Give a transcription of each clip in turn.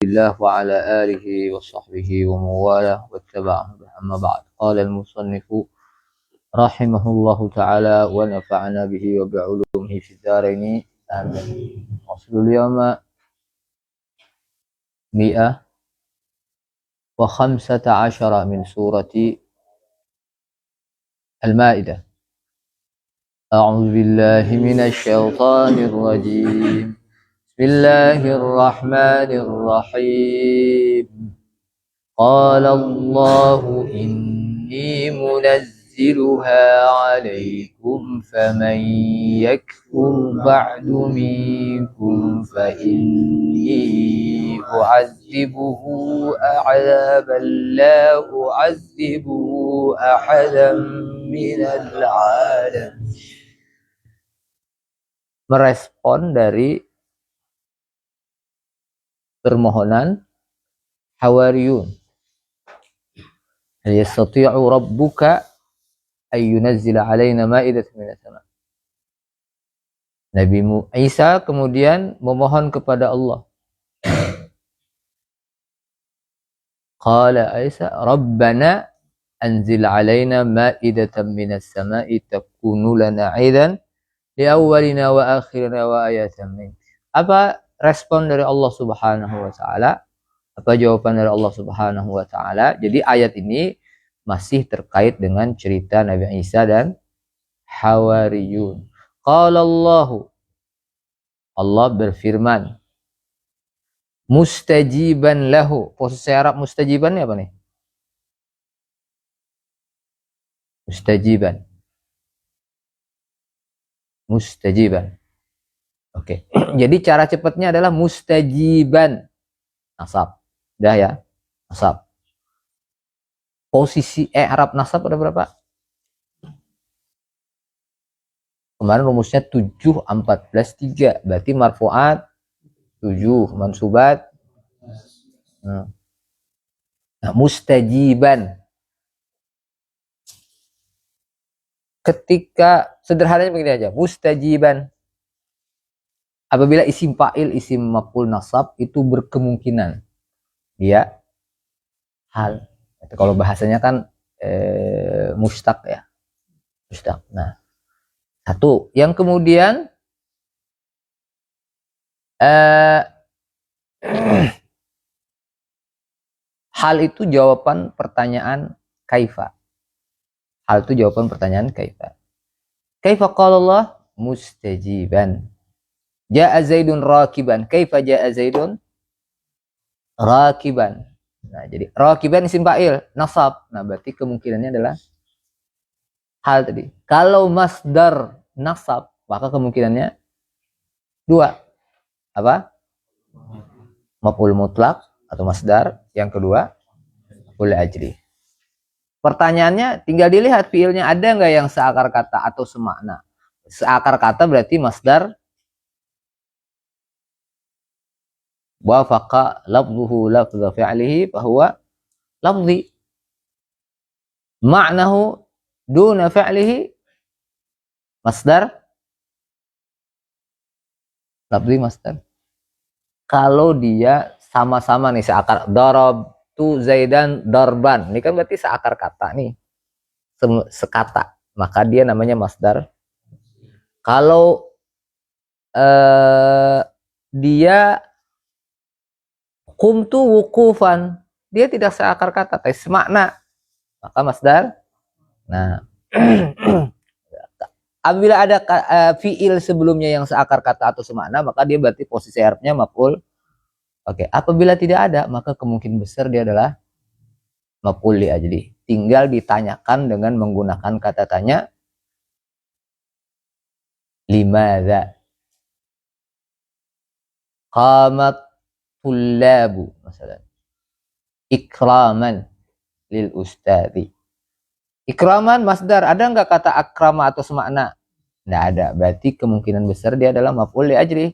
الله وعلى آله وصحبه ومن والاه واتبعه. أما بعد، قال المصنف رحمه الله تعالى ونفعنا به وبعلومه في الدارين آمين. أصل اليوم 115 من سورة المائدة. أعوذ بالله من الشيطان الرجيم. بسم الله الرحمن الرحيم. قال الله إني منزلها عليكم فمن يكفر بعد منكم فإني أعذبه عذابا لا أعذبه أحدا من العالمين. Merespon dari permohonan Hawariyun. Yastati'u rabbuka ay yunazzila alaina ma'idatan minas sama'. Nabi Isa kemudian memohon kepada Allah. Qala Isa rabbana anzil alaina ma'idatan minas sama'i takunu lana 'idan li awwalina wa akhirina wa ayatan mink. Apa respon dari Allah Subhanahu wa taala? Apa jawaban dari Allah Subhanahu wa taala? Jadi ayat ini masih terkait dengan cerita Nabi Isa dan Hawariyun. Qala Allah berfirman mustajiban lahu. Posisi Arab mustajiban apa nih? Mustajiban. Oke. Jadi cara cepatnya adalah mustajiban. Nasab. Udah ya. Nasab. Posisi Arab nasab ada berapa? Kemarin rumusnya 7, 14, 3. Berarti marfu'at 7, mansubat. Nah, mustajiban. Ketika sederhananya begini aja, mustajiban. Apabila isim fa'il, isim maf'ul nasab itu berkemungkinan dia hal. Kalau bahasanya kan mustaq ya. Mustaq. Nah, satu. Yang kemudian hal itu jawaban pertanyaan kaifa. Hal itu jawaban pertanyaan kaifa. Kaifa qala Allah mustajiban. Ja'a Zaidun rakiban. Kaifa ja'a Zaidun rakiban. Nah, jadi rakiban isim fa'il nasab. Nah, berarti kemungkinannya adalah hal tadi. Kalau masdar nasab, maka kemungkinannya 2. Apa? Maf'ul mutlak atau masdar. Yang kedua, maf'ul ajri. Pertanyaannya tinggal dilihat fiilnya ada nggak yang seakar kata atau semakna. Seakar kata berarti masdar wafaqa lafzuhu lafza fi'lihi fahuwa lafzi. Ma'nahu duna fi'lihi masdar lafzi masdar. Kalau dia sama-sama nih seakar darab tu Zaidan darban. Ini kan berarti seakar kata nih. Sekata. Maka dia namanya masdar. Kalau dia qumtu wuqufan, dia tidak seakar kata, tapi semakna. Maka masdar. Nah, apabila ada fiil sebelumnya yang seakar kata atau semakna, maka dia berarti posisi Arabnya maf'ul. Oke, apabila tidak ada, maka kemungkinan besar dia adalah maf'ul li ajli. Tinggal ditanyakan dengan menggunakan kata tanya. Limadza qamat tullabu masalan. Ikraman lil ustadzi. Ikraman masdar. Ada enggak kata akrama atau semakna? Enggak ada. Berarti kemungkinan besar dia adalah maf'ul li ajli.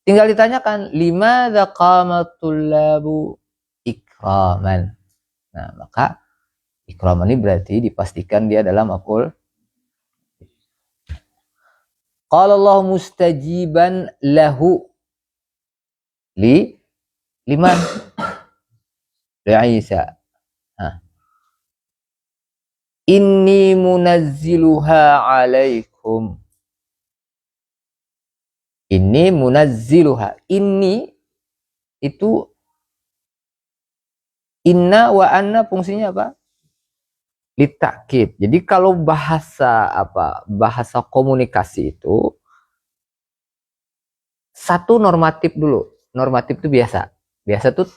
Tinggal ditanyakan limadza qamat tullabu ikraman. Nah, maka ikraman ini berarti dipastikan dia adalah maf'ul. Qala Allah mustajiban lahu. Liman? Isa. Nah, inni munazziluha alaikum. Ini munazziluha. Ini itu inna wa anna fungsinya apa? Litakid. Jadi kalau bahasa apa? Bahasa komunikasi itu satu normatif dulu. Normatif itu biasa. Biasa tuh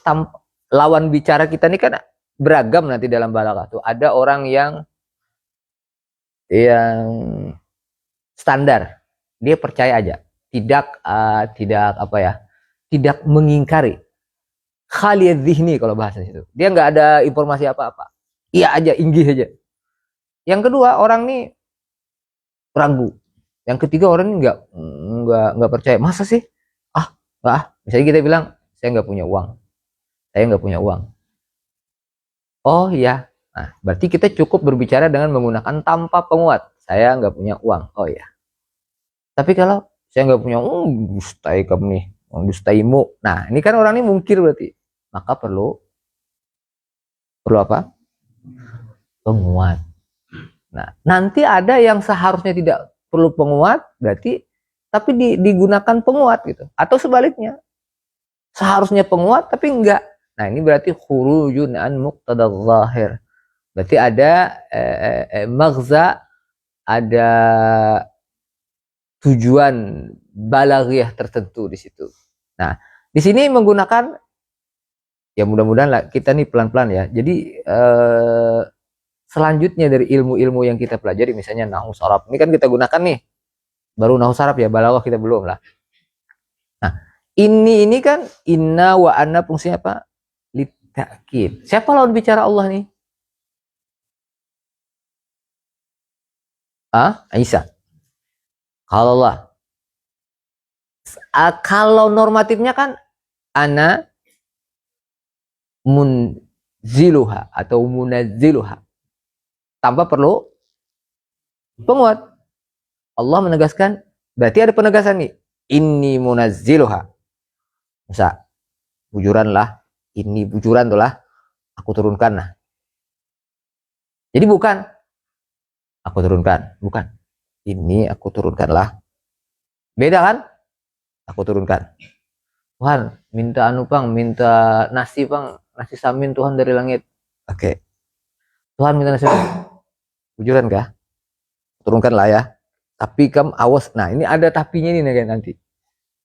lawan bicara kita ini kan beragam nanti dalam balaghah tuh. Ada orang yang standar. Dia percaya aja. Tidak apa ya? Tidak mengingkari. Khaliyadz dzihni kalau bahasa itu. Dia nggak ada informasi apa-apa. Iya aja, inggih aja. Yang kedua, orang nih ragu. Yang ketiga, orang ini nggak percaya. Masa sih? Nggak ah. Misalnya kita bilang, saya nggak punya uang. Saya nggak punya uang. Oh iya. Nah, berarti kita cukup berbicara dengan menggunakan tanpa penguat. Saya nggak punya uang. Oh iya. Tapi kalau saya nggak punya uang, dustai kamu nih, dustaimu. Nah, ini kan orang ini mungkir berarti. Maka perlu apa? Penguat. Nah, nanti ada yang seharusnya tidak perlu penguat, berarti tapi digunakan penguat gitu. Atau sebaliknya. Seharusnya penguat tapi enggak. Nah, ini berarti khurujun an muqtada zahir. Berarti ada maghza, ada tujuan balaghiyah tertentu di situ. Nah, di sini menggunakan ya mudah-mudahan kita nih pelan-pelan ya. Jadi selanjutnya dari ilmu-ilmu yang kita pelajari misalnya nahwu sharaf. Ini kan kita gunakan nih. Baru nahwu sharaf ya, balaghah kita belum lah. Nah, ini kan inna wa anna fungsinya apa? Litakid. Siapa lawan bicara Allah nih? Isa. Kalau Allah. Kalau normatifnya kan ana munziluha atau munazziluha. Tanpa perlu penguat. Allah menegaskan, berarti ada penegasan nih. Inni munazziluha. Bisa bujuran lah. Ini bujuran tuh lah. Aku turunkan lah. Jadi bukan aku turunkan, bukan. Ini aku turunkan lah. Beda kan? Aku turunkan. Tuhan, minta anu Bang, minta nasi Bang, nasi samin Tuhan dari langit. Oke. Tuhan minta nasi. Bujuran kah? Turunkan lah ya. Tapi kamu awas. Nah, ini ada tapinya nih nanti.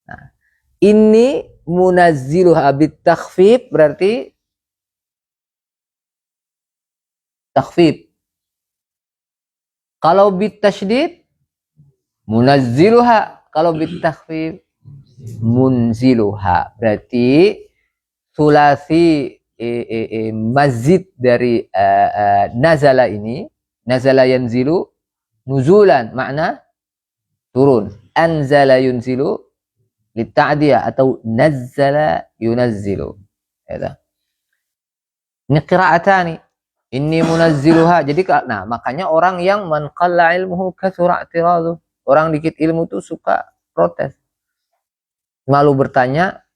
Nah, ini munazziluha bit takhfif berarti takhfif. Kalau bit tasydid munazziluha, kalau bit takhfif munziluha. Berarti sulasi mazid dari nazala ini, nazala yanzilu nuzulan, makna turun. Anzala yunzilu lita'diyah atau nazzala yunazzilu. Ya. Ini qira'atani. Inni munazziluha. Jadi nah, makanya orang yang man qalla ilmuhu katsura i'tiradu. Orang dikit ilmu tuh suka protes. Malu bertanya,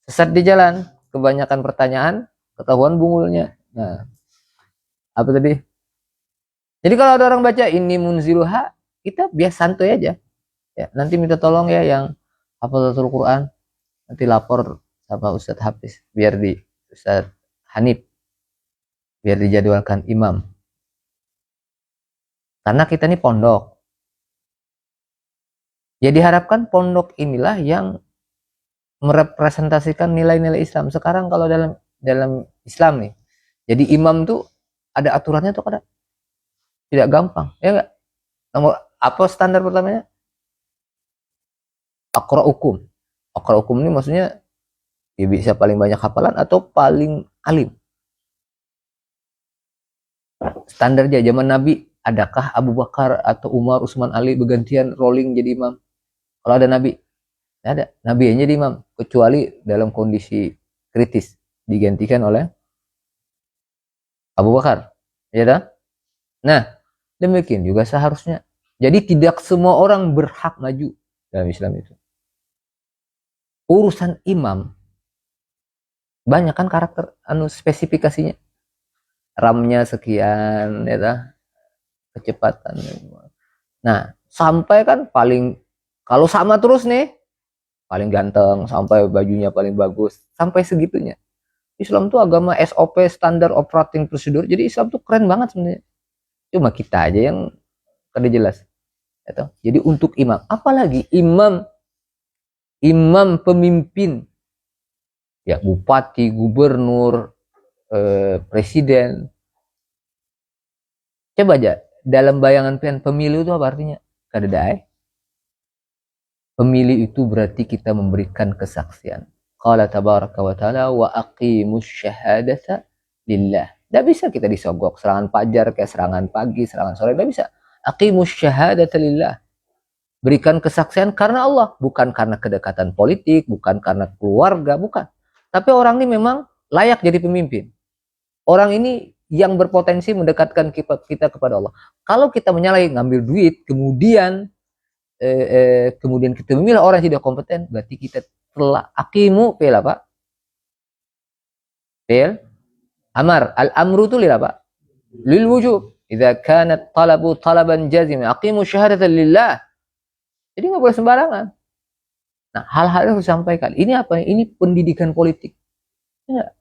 sesat di jalan. Kebanyakan pertanyaan, ketahuan bungulnya. Nah, apa tadi? Jadi kalau ada orang baca ini munziluha, kita biasa santuy aja. Ya, nanti minta tolong ya yang hafalatul Quran, nanti lapor sama Ustadz Hafiz biar di Ustadz Hanif biar dijadwalkan imam. Karena kita ini pondok. Ya diharapkan pondok inilah yang merepresentasikan nilai-nilai Islam. Sekarang kalau dalam Islam nih, jadi imam tuh ada aturannya tuh kada tidak gampang, ya enggak? Nomor apa standar pertamanya? Aqra'ukum. Aqra'ukum ini maksudnya ya bisa paling banyak hafalan atau paling alim. Standarnya zaman Nabi, adakah Abu Bakar atau Umar, Utsman, Ali bergantian rolling jadi imam? Kalau ada Nabi, tidak ada. Nabi yang jadi imam, kecuali dalam kondisi kritis digantikan oleh Abu Bakar. Ya dah? Nah, demikian juga seharusnya. Jadi tidak semua orang berhak maju dalam Islam itu. Urusan imam Banyak kan karakter spesifikasinya. RAM-nya sekian ya, kecepatan. Nah, sampai kan paling kalau sama terus nih, paling ganteng, sampai bajunya paling bagus, sampai segitunya. Islam tuh agama SOP, standar operating procedure. Jadi Islam tuh keren banget sebenarnya. Cuma kita aja yang kada jelas. Gitu. Jadi untuk imam, apalagi imam imam pemimpin, ya bupati, gubernur, presiden. Coba aja dalam bayangan pian pemilu itu apa artinya? Kada dae. Pemilih itu berarti kita memberikan kesaksian. Qala tabaraka wa ta'ala wa aqimus syahadata lillah. Tidak bisa kita disogok serangan fajar kayak serangan pagi, serangan sore, tidak bisa. Aqimus syahadata lillah. Berikan kesaksian karena Allah, bukan karena kedekatan politik, bukan karena keluarga, bukan. Tapi orang ini memang layak jadi pemimpin. Orang ini yang berpotensi mendekatkan kita kepada Allah. Kalau kita menyalahi ngambil duit, kemudian kita memilih orang yang tidak kompeten, berarti kita telah akimu pel apa? Pel amar. Al amru itu lil apa? Lil wujub. Idza kanat talabu talaban jazim, aqimu syahadatan lillah. Jadi nggak boleh sembarangan. Nah, hal-hal yang harus disampaikan. Ini apa? Ini pendidikan politik. Ya.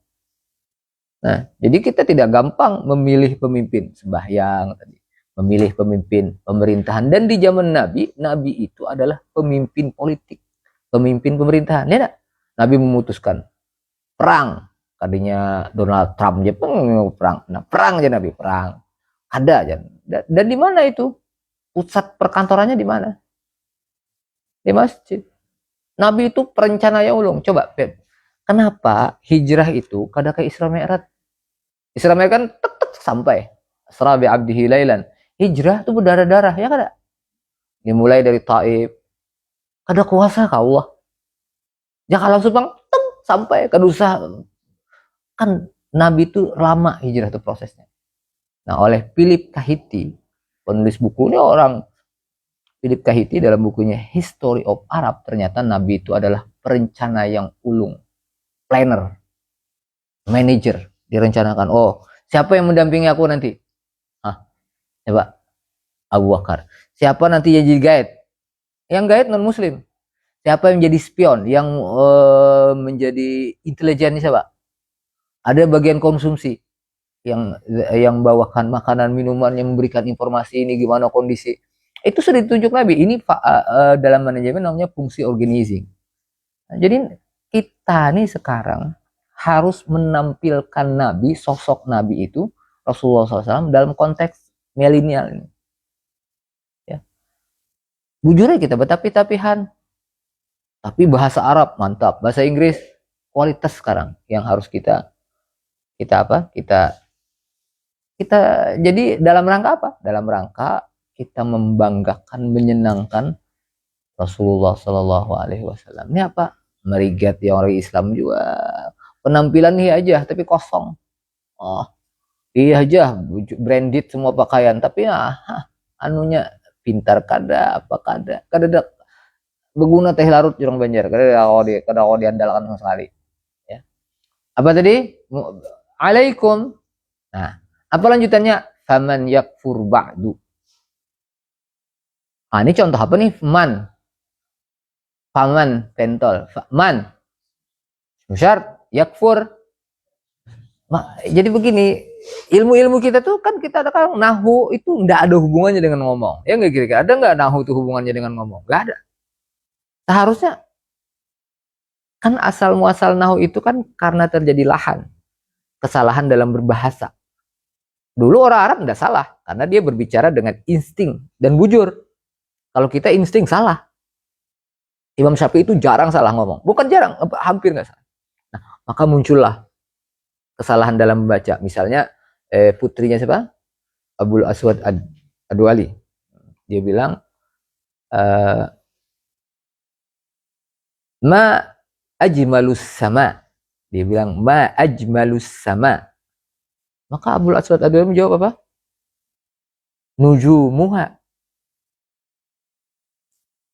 Nah, jadi kita tidak gampang memilih pemimpin sembahyang tadi. Memilih pemimpin pemerintahan. Dan di zaman Nabi, Nabi itu adalah pemimpin politik, pemimpin pemerintahan. Ya, Nabi memutuskan perang. Tadinya Donald Trump aja perang. Nah, perang aja Nabi, perang. Ada aja. Dan di mana itu? Pusat perkantorannya di mana? Di masjid. Nabi itu perencananya ulung. Coba, Pep. Kenapa hijrah itu kada ke Isra Mi'raj? Isra Mi'raj kan tek sampai. Asra bi abdihi lailan. Hijrah itu berdarah-darah, ya kada? Dimulai dari Taif. Kada kuasa ka Allah. Jangan langsung bang, sampai kada usah. Kan Nabi itu lama hijrah itu prosesnya. Nah, oleh Philip Kahiti, penulis buku ini orang Philip Kahiti dalam bukunya History of Arab, ternyata Nabi itu adalah perencana yang ulung, planner, manager, direncanakan. Oh, siapa yang mendampingi aku nanti? Coba Abu Bakar. Siapa nanti yang jadi guide? Yang guide non muslim. Siapa yang menjadi spion? Yang menjadi intelijen siapa? Ada bagian konsumsi yang bawakan makanan, minuman, yang memberikan informasi ini gimana kondisi. Itu sudah ditunjuk Nabi. Ini dalam manajemen namanya fungsi organizing. Nah, jadi kita nih sekarang harus menampilkan Nabi, sosok Nabi itu Rasulullah SAW dalam konteks milenial ini. Ya. Bujur aja kita betapi-tapihan. Tapi bahasa Arab mantap, bahasa Inggris kualitas sekarang yang harus kita jadi dalam rangka apa? Dalam rangka kita membanggakan, menyenangkan Rasulullah Shallallahu Alaihi Wasallam. Ini apa? Merigat yang orang Islam juga. Penampilan ini aja, tapi kosong. Oh, iya aja, branded semua pakaian, tapi anunya pintar kada, apa kada berguna teh larut jurang Banjar, kada diandalkan sama sekali. Ya. Apa tadi? Alaikum. Nah, apa lanjutannya? Faman yakfur ba'du. Ini contoh apa nih? Man. Faman, pentol. Man. Syarat yakfur. Jadi begini, ilmu-ilmu kita tuh kan kita ada kan nahu itu nggak ada hubungannya dengan ngomong. Ya nggak kira-kira ada nggak nahu itu hubungannya dengan ngomong? Nggak ada. Seharusnya kan asal muasal nahu itu kan karena terjadi kesalahan dalam berbahasa. Dulu orang Arab tidak salah karena dia berbicara dengan insting dan bujur. Kalau kita insting salah. Imam Syafi'i itu jarang salah ngomong. Bukan jarang, hampir nggak salah. Nah, maka muncullah kesalahan dalam membaca. Misalnya putrinya siapa? Abul Aswad Ad-Duali. Dia bilang ma ajmalus sama. Dia bilang ma ajmalus sama. Maka Abul Aswad Ad-Duali menjawab apa? Nujumuha.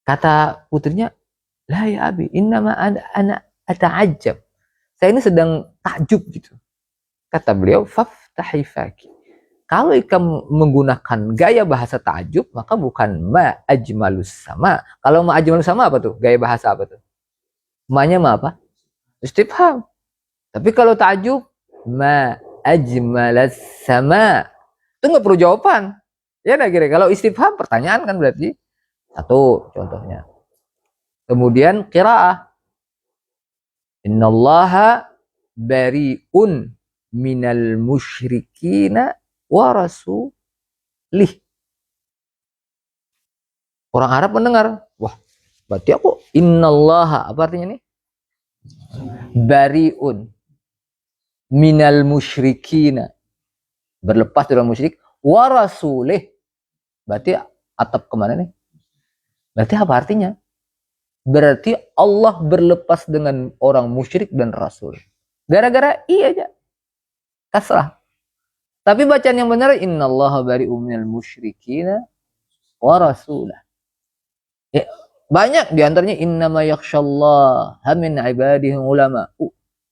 Kata putrinya, la ya abi, innama ana ata'ajjab. Saya ini sedang takjub gitu. Kata beliau, faftahi faki. Kalau kamu menggunakan gaya bahasa takjub, maka bukan ma ajmalus sama. Kalau ma ajmalus sama apa tuh? Gaya bahasa apa tuh? Ma-nya ma apa? Istifham. Tapi kalau takjub, ma ajmalas sama. Itu nggak perlu jawaban. Ya nah kira. Kalau istifham pertanyaan kan berarti. Satu contohnya. Kemudian qiraah. Innallaha bari'un minal musyrikina wa rasulih. Orang Arab mendengar, wah, berarti aku innallaha, apa artinya nih? Bari'un minal musyrikina, berlepas dari orang musyrik, wa rasulih. Berarti atap kemana nih? Berarti apa artinya? Berarti Allah berlepas dengan orang musyrik dan rasul. Gara-gara iya aja. Kasrah. Tapi bacaan yang benar, innallaha bari'un minal musyrikina wa rasulah. Ya, banyak diantaranya innama yakhshallaha min ibadihi ulama.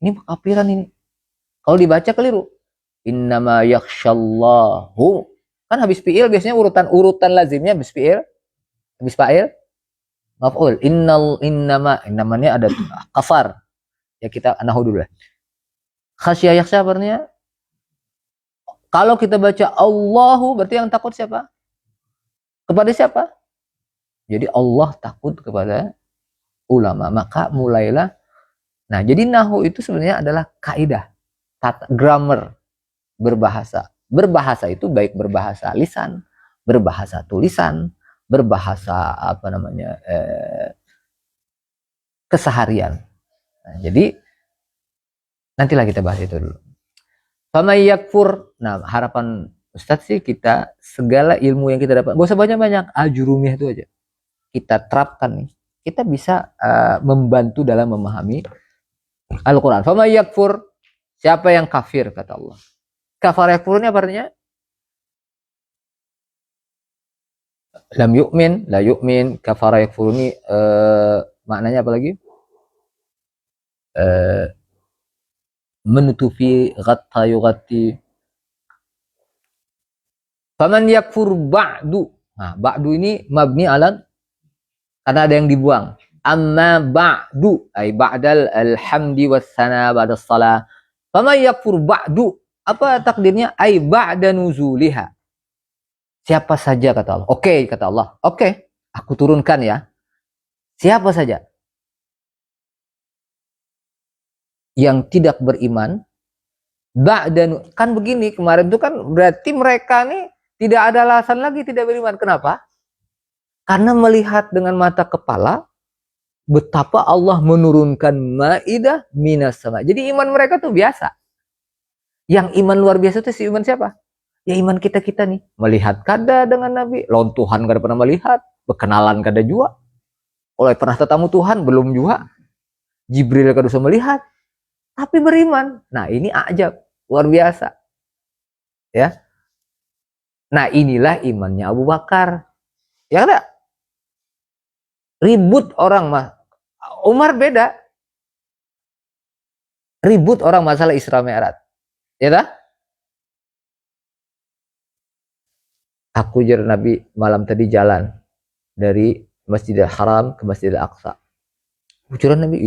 Ini kafiran ini. Kalau dibaca keliru. Innama yakhshallahu. Kan habis fi'il biasanya urutan lazimnya habis fi'il, habis fa'il maf'ul. Namanya ada kafar. Ya kita nahu dulu lah. Khasyah yakhsha artinya kalau kita baca Allahu berarti yang takut siapa? Kepada siapa? Jadi Allah takut kepada ulama. Maka mulailah. Nah, jadi nahu itu sebenarnya adalah kaidah, grammar berbahasa. Berbahasa itu baik berbahasa lisan, berbahasa tulisan, berbahasa apa namanya keseharian. Nah, jadi nantilah kita bahas itu dulu. Famay yakfur. Nah, harapan Ustadz sih kita segala ilmu yang kita dapat, gak usah banyak-banyak, ajurumiyah itu aja kita terapkan nih. Kita bisa membantu dalam memahami Al-Quran. Famay yakfur. Siapa yang kafir kata Allah. Kafar yakfur ini apa artinya? Lam yu'min, la yu'min, kafara yakfur ini maknanya apa lagi? Menutupi, ghatta yughatti. Faman yakfur ba'du. Nah, ba'du ini mabni ala karena ada yang dibuang. Amma ba'du ay ba'dal alhamdi wassana ba'das salah. Faman yakfur ba'du. Apa takdirnya? Ay ba'da nuzuliha. Siapa saja kata Allah. Oke, kata Allah. Oke, aku turunkan ya. Siapa saja yang tidak beriman, ba'da, kan begini kemarin itu kan berarti mereka nih tidak ada alasan lagi tidak beriman. Kenapa? Karena melihat dengan mata kepala betapa Allah menurunkan Maidah minas sama. Jadi iman mereka tuh biasa. Yang iman luar biasa itu si iman siapa? Ya iman kita-kita nih. Melihat kada dengan Nabi. Lawan Tuhan kada pernah melihat. Berkenalan kada juga. Oleh pernah tetamu Tuhan belum juga. Jibril kada bisa melihat. Tapi beriman. Nah ini ajab. Luar biasa. Ya. Nah inilah imannya Abu Bakar. Ya kada? Ribut orang mah. Umar beda. Ribut orang masalah Isra Mi'raj. Ya tak? Aku jar Nabi malam tadi jalan dari Masjidil Haram ke Masjidil Aqsa. Ujaran Nabi,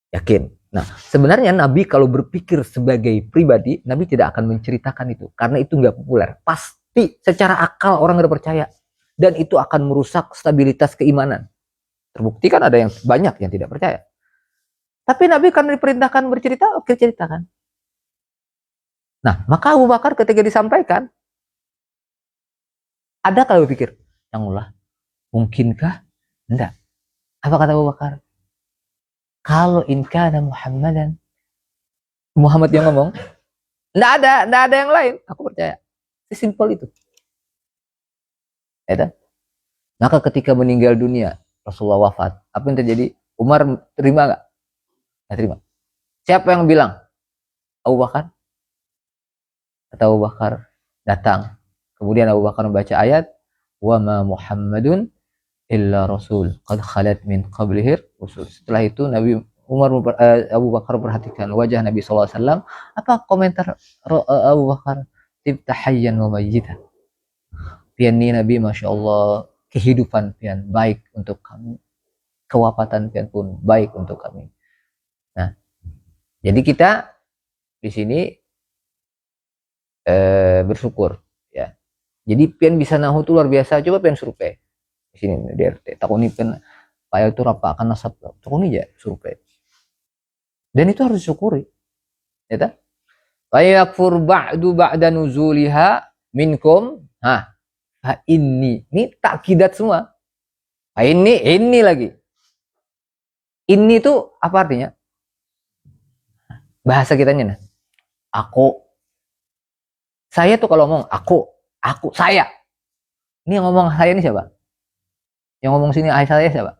yakin. Nah, sebenarnya Nabi kalau berpikir sebagai pribadi, Nabi tidak akan menceritakan itu karena itu nggak populer. Pasti secara akal orang nggak percaya dan itu akan merusak stabilitas keimanan. Terbukti kan ada yang banyak yang tidak percaya. Tapi Nabi kan diperintahkan bercerita, oke ceritakan. Nah, maka Abu Bakar ketika disampaikan, ada kalau pikir, yang Allah, mungkinkah? Enggak. Apa kata Abu Bakar? Kalau inkana Muhammadan, Muhammad yang ngomong, enggak ada yang lain. Aku percaya. Sesimpel itu. Ya, maka ketika meninggal dunia, Rasulullah wafat, apa yang terjadi? Umar terima enggak? Enggak terima. Siapa yang bilang? Abu Bakar. Kata Abu Bakar, datang. Kemudian Abu Bakar membaca ayat, wa ma Muhammadun illa rasul qad khalat min qablihi rusul. Setelah itu Nabi Abu Bakar perhatikan wajah Nabi SAW. Apa komentar Abu Bakar? Tibta hayyan wa mayyitan. Pian ni Nabi, Masya Allah, kehidupan pian baik untuk kami. Kewafatan pian pun baik untuk kami. Nah, jadi kita di sini bersyukur. Ya. Jadi pian bisa nahu itu luar biasa. Coba pian survei. Di sini di RT. Takuni pian payah itu rapa akan nasab. Takuni aja survei. Dan itu harus disyukuri. Ya tak? Fayakfur ba'du ba'da nuzuliha minkum. Ini takidat semua. Ini lagi. Ini tuh apa artinya? Bahasa kitanya nah. Aku. Saya tuh kalau ngomong aku, saya. Ini yang ngomong saya ini siapa? Yang ngomong sini saya siapa?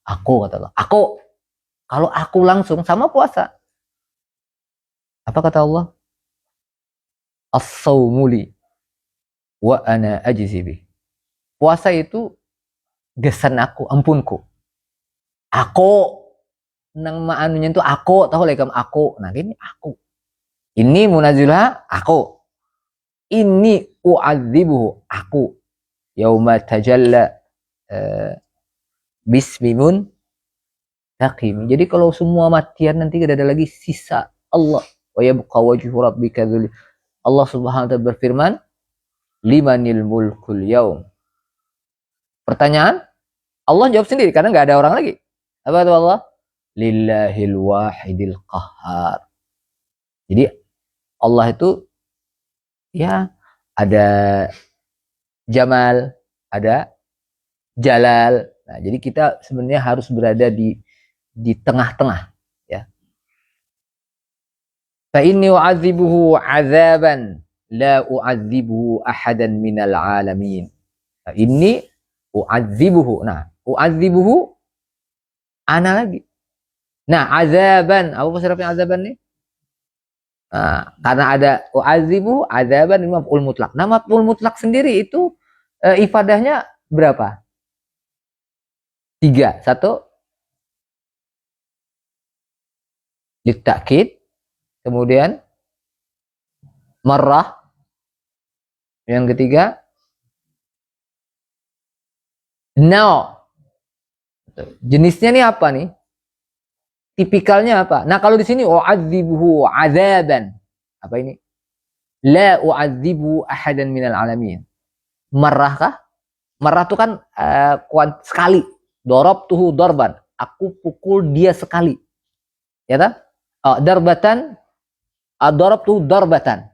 Aku kata Allah. Aku. Kalau aku langsung sama puasa. Apa kata Allah? As-sawmuli wa ana ajzibi. Puasa itu gesan aku, ampunku. Aku nang maanunya itu aku, tahu lekam aku. Nah, ini aku. Ini munazilah aku. Ini u'adzibuhu aku. Yauma tajalla bismimun taqim. Jadi kalau semua matian nanti tidak ada lagi sisa Allah. Wa yabqa wajhu rabbika dzul. Allah Subhanahu wa taala berfirman, limanil mulkul yaum. Pertanyaan, Allah jawab sendiri karena nggak ada orang lagi. Apa kata Allah? Lillahil wahidil qahhar. Jadi Allah itu ya ada Jamal, ada Jalal. Nah, jadi kita sebenarnya harus berada di tengah-tengah ya. Fa inni u'adzibuhu 'adzaban la u'adzibuhu ahadan minal alamin. Nah, ini u'adzibuhu. Nah, u'adzibuhu ana lagi. Nah, azaban, apa pasrafnya azaban nih? Nah, karena ada u'adzibu, azaban, ini maf'ul mutlak. Nah, maf'ul mutlak sendiri itu ifadahnya berapa? 3. 1 litakid, kemudian marrah, yang ketiga no. Jenisnya nih apa nih? Tipikalnya apa? Nah, kalau di sini u'adzibuhu azaban. Apa ini? La u'adzibu ahadan minal alamin. Marrah kah? Marrah itu kan sekali. Darabtuhu darban. Aku pukul dia sekali. Ya tak? Darbatan. Darabtuhu darbatan.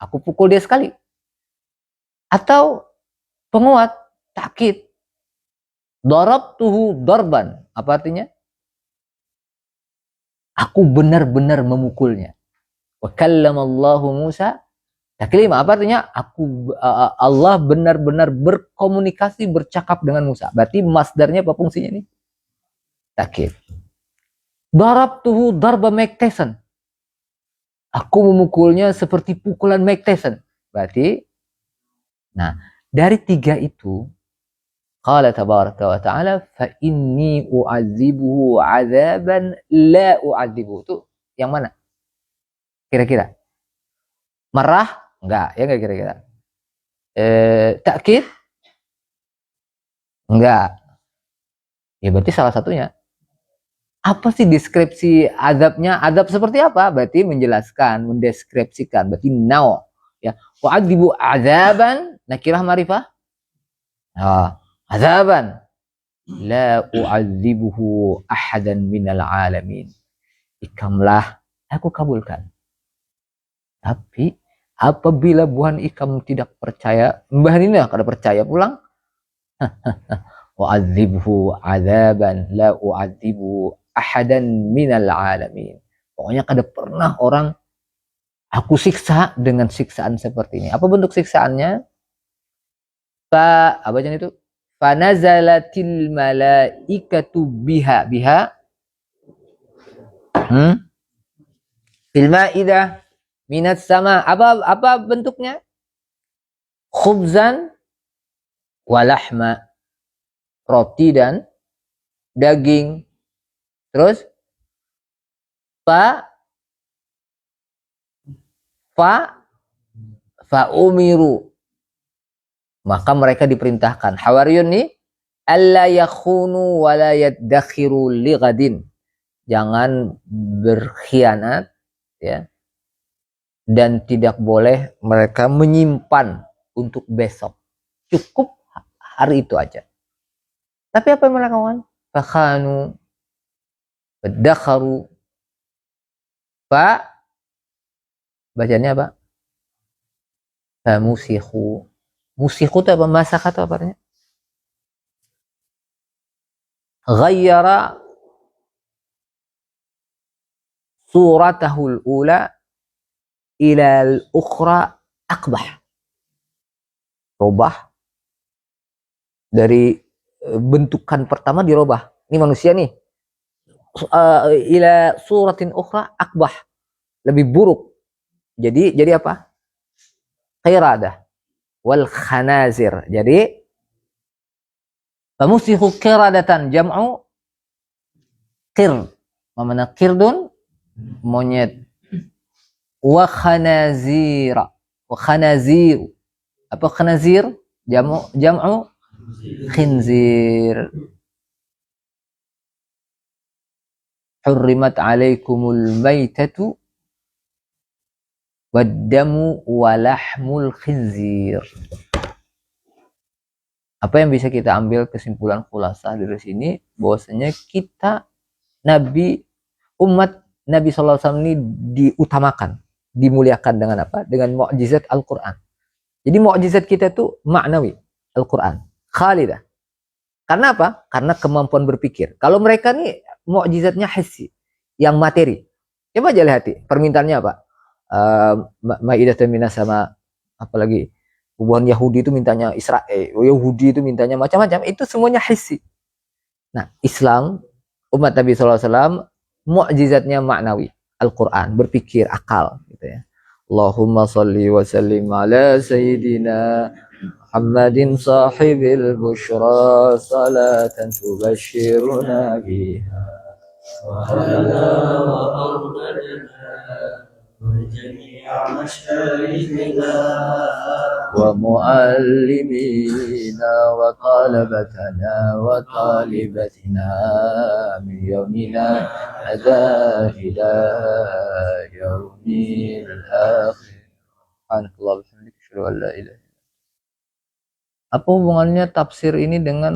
Aku pukul dia sekali. Atau penguat, takkid. Darabtuhu darban. Apa artinya? Aku benar-benar memukulnya. Wa kallamallahu Musa taklima. Apa artinya? Allah benar-benar berkomunikasi, bercakap dengan Musa. Berarti masdarnya apa fungsinya nih? Takkid. Darabtuhu darba Mike Tyson. Aku memukulnya seperti pukulan Mike Tyson. Berarti, nah, dari 3 itu, qala tabaraka wa ta'ala, fa inni u'adzibuhu 'adzaban la u'adzibuhu. Itu yang mana? Kira-kira? Marah? Enggak, ya enggak kira-kira? Takkid? Enggak. Ya berarti salah satunya. Apa sih deskripsi azabnya? Azab seperti apa? Berarti menjelaskan, mendeskripsikan. Berarti now. Ya. Wa'adzibu azaban nakirah marifah. Azaban. La u'adzibuhu ahadan minal alamin. Ikamlah, aku kabulkan. Tapi apabila buhan ikam tidak percaya, mbah ini lah kada percaya pulang. Wa'adzibhu azaban la u'adzibu ahadan minal alamin. Pokoknya kada pernah orang aku siksa dengan siksaan seperti ini. Apa bentuk siksaannya? Apa itu? Fanazalatil malaikatu biha fil maidah minat sama. Apa bentuknya? Khubzan walahma, roti dan daging. Terus fa umiru, maka mereka diperintahkan. Hawariyun nih, alla yakhunu wa la yaddakhiru li ghadin. Jangan berkhianat, ya. Dan tidak boleh mereka menyimpan untuk besok. Cukup hari itu aja. Tapi apa yang mereka lakukan? Fakhanu, faddakharu, bacanya apa? Famusikhu. Musikhu itu apa? Masak atau apa artinya? Ghayyara suratahul ula ila al-ukhra akbah. Robah dari bentukan pertama dirobah. Ini manusia nih. Ila suratin ukhra akbah. Lebih buruk. Jadi apa? Qiradah wal khanazir. Jadi famusikhu qiradatan jam'u qir. Mana qirdun? Monyet. Wa khanazira. Wa khanazir. Apa khanazir? Jam'u khinzir. Hurrimat alaikumul maitatu waddamu walahmul khinzir. Apa yang bisa kita ambil kesimpulan khulasah dari sini? Bahwasanya kita umat Nabi SAW ini diutamakan, dimuliakan dengan apa? Dengan mukjizat Al-Quran. Jadi mukjizat kita tuh maknawi, Al-Quran, khalidah. Karena apa? Karena kemampuan berpikir. Kalau mereka nih mukjizatnya hissi, yang materi. Coba aja lihat, permintaannya apa? Maidatun minas sama, apalagi hubungan Yahudi itu mintanya Israel, Yahudi itu mintanya macam-macam. Itu semuanya hissi. Nah, Islam, umat Nabi SAW, mukjizatnya maknawi, Al-Quran, berpikir, akal, gitu ya. Allahumma salli wa sallim ala sayyidina Muhammadin sahibil bushra salatan tubashiruna biha wa ala wa armadana wa jami'a masyayikhina wa muallimina wa talabatana wa talibatina min yawmina hadha ila yaumil akhir. Subhanallah bihamdihi asyhadu an la ilaha. Apa hubungannya tafsir ini dengan